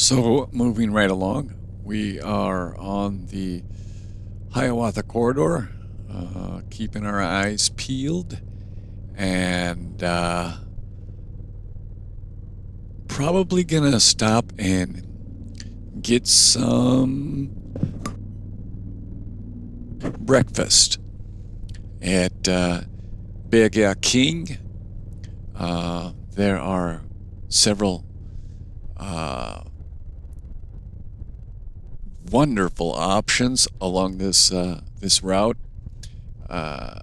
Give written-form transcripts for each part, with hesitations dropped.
So, moving right along, we are on the Hiawatha corridor, keeping our eyes peeled, and probably gonna stop and get some breakfast at Burger King. There are several wonderful options along this route. Uh,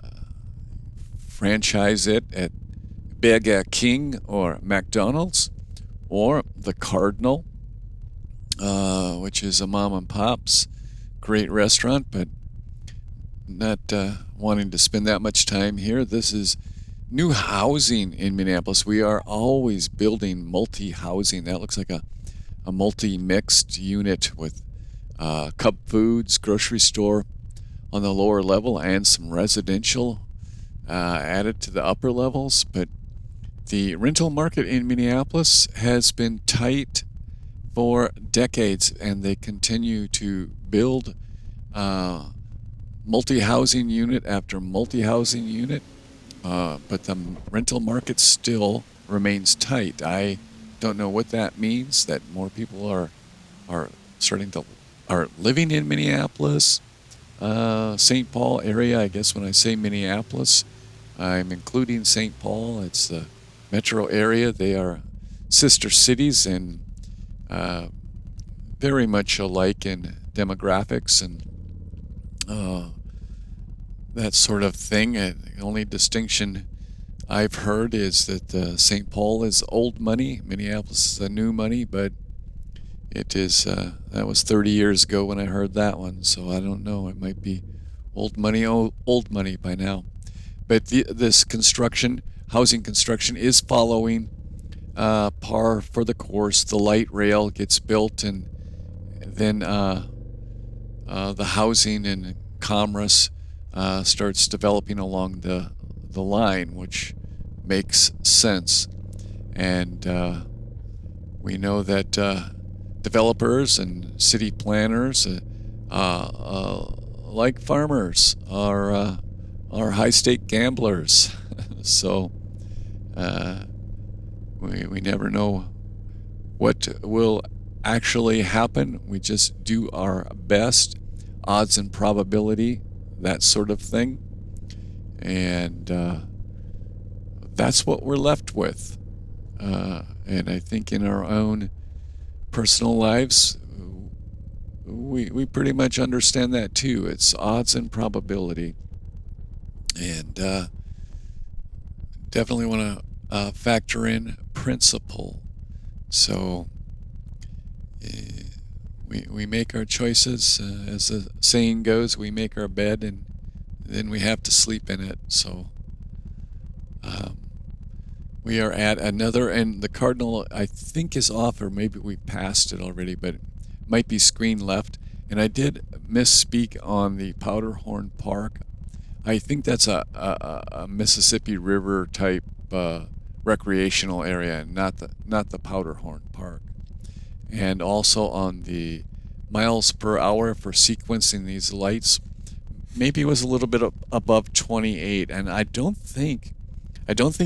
Franchise it at Burger King or McDonald's or the Cardinal, which is a mom and pop's great restaurant, but not wanting to spend that much time here. This is new housing in Minneapolis. We are always building multi-housing. That looks like a multi-mixed unit with Cub Foods, grocery store on the lower level, and some residential added to the upper levels. But the rental market in Minneapolis has been tight for decades, and they continue to build multi-housing unit after multi-housing unit. But the rental market still remains tight. I don't know what that means, that more people are starting to are living in Minneapolis, St. Paul area. I guess when I say Minneapolis, I'm including St. Paul. It's the metro area. They are sister cities and very much alike in demographics and that sort of thing. The only distinction I've heard is that St. Paul is old money, Minneapolis is the new money, but it is that was 30 years ago when I heard that one, so I don't know. It might be old money by now. But this housing construction, is following par for the course. The light rail gets built, and then the housing and commerce starts developing along the line, which makes sense. And we know that developers and city planners, like farmers, are high-stake gamblers. So we never know what will actually happen. We just do our best, odds and probability, that sort of thing. And that's what we're left with. And I think in our own personal lives, we pretty much understand that too. It's odds and probability. And definitely want to factor in principle. So we make our choices. As the saying goes, we make our bed and then we have to sleep in it. So we are at another, and the Cardinal, I think, is off, or maybe we passed it already, but it might be screen left. And I did misspeak on the Powderhorn Park. I think that's a Mississippi River type recreational area, not the Powderhorn Park. And also on the miles per hour for sequencing these lights, maybe it was a little bit above 28, and I don't think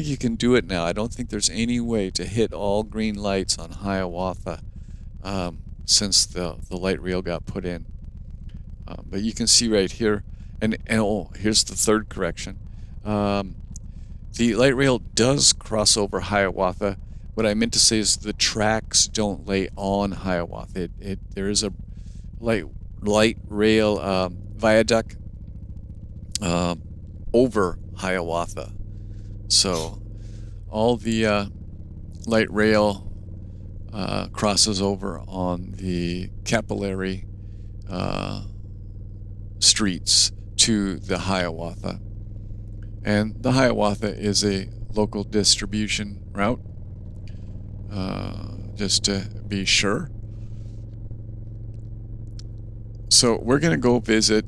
you can do it now. I don't think there's any way to hit all green lights on Hiawatha since the light rail got put in. But you can see right here, and oh, here's the third correction. The light rail does cross over Hiawatha. What I meant to say is the tracks don't lay on Hiawatha. There is a light rail viaduct over Hiawatha. So all the light rail crosses over on the capillary streets to the Hiawatha. And the Hiawatha is a local distribution route, just to be sure. So we're going to go visit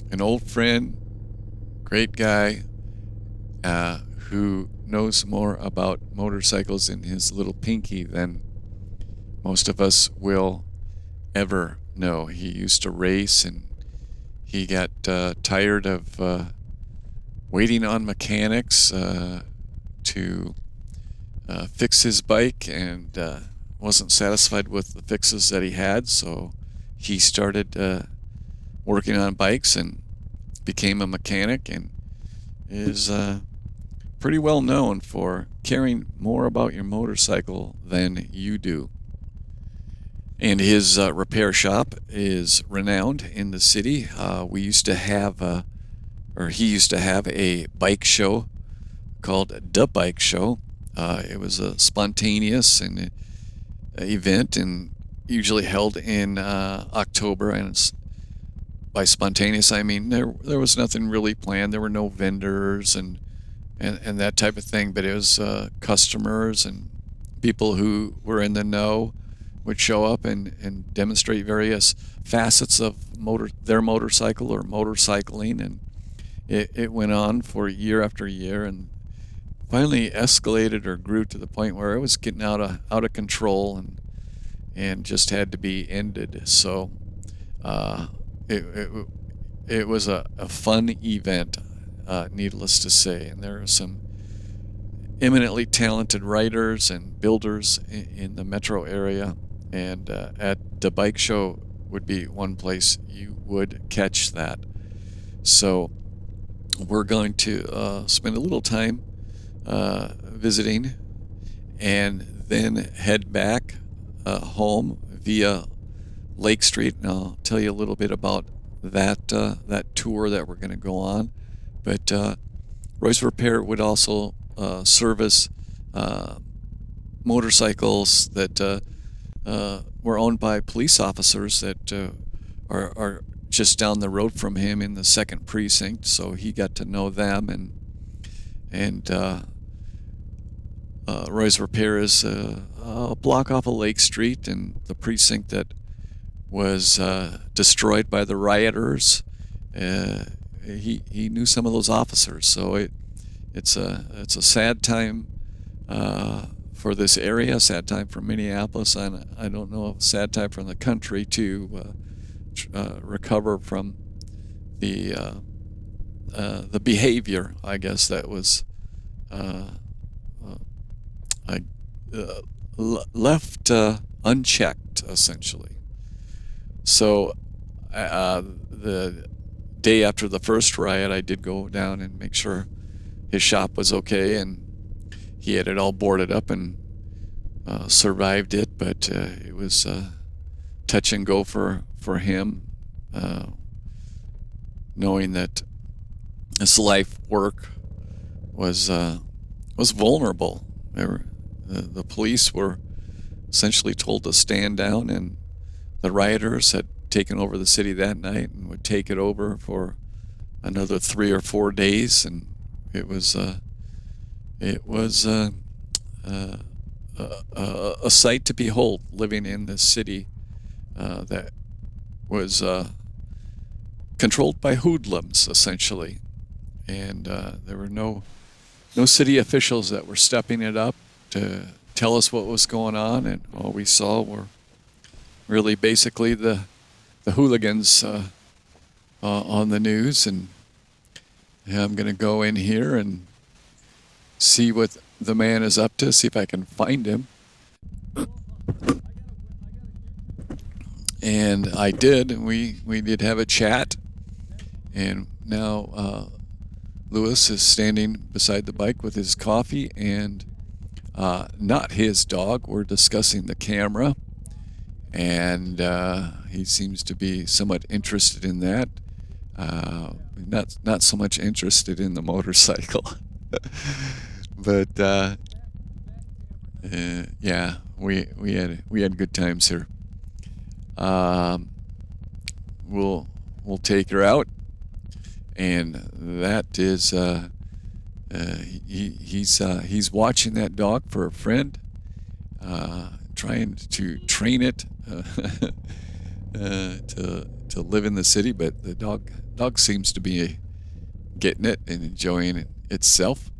an old friend, great guy, who knows more about motorcycles in his little pinky than most of us will ever know. He used to race, and he got tired of waiting on mechanics to fix his bike, and wasn't satisfied with the fixes that he had, so he started working on bikes and became a mechanic, and is pretty well known for caring more about your motorcycle than you do. And his repair shop is renowned in the city. We used to have, or he used to have, a bike show called The Bike Show. It was a spontaneous and event, and usually held in October. And it's, by spontaneous, I mean there was nothing really planned. There were no vendors and that type of thing, but it was customers and people who were in the know would show up and demonstrate various facets of their motorcycle or motorcycling, and it went on for year after year, and finally escalated or grew to the point where it was getting out of control and just had to be ended. So it was a fun event, needless to say, and there are some eminently talented writers and builders in the metro area, and at the bike show would be one place you would catch that. So we're going to spend a little time visiting, and then head back home via Lake Street, and I'll tell you a little bit about that tour that we're going to go on. But Roy's Repair would also service motorcycles that were owned by police officers that are just down the road from him in the 2nd Precinct, so he got to know them. And Roy's Repair is a block off of Lake Street, and the precinct that was destroyed by the rioters. He knew some of those officers, so it's a sad time for this area, a sad time for Minneapolis, and I don't know, a sad time for the country to recover from the behavior, I guess, that was left unchecked, essentially. So the day after the first riot, I did go down and make sure his shop was okay, and he had it all boarded up and survived it, but it was touch and go for him, knowing that his life work was vulnerable. The police were essentially told to stand down, and the rioters had taken over the city that night and would take it over for another 3 or 4 days, and it was a sight to behold, living in this city that was controlled by hoodlums, essentially, and there were no city officials that were stepping it up to tell us what was going on, and all we saw were really basically the hooligans on the news. And I'm going to go in here and see what the man is up to, see if I can find him. And I did, and we did have a chat, and now Lewis is standing beside the bike with his coffee and not his dog. We're discussing the camera, and he seems to be somewhat interested in that. Not so much interested in the motorcycle. But yeah, we had good times here. We'll take her out, and that is he's watching that dog for a friend, trying to train it to live in the city, but the dog seems to be getting it and enjoying it itself.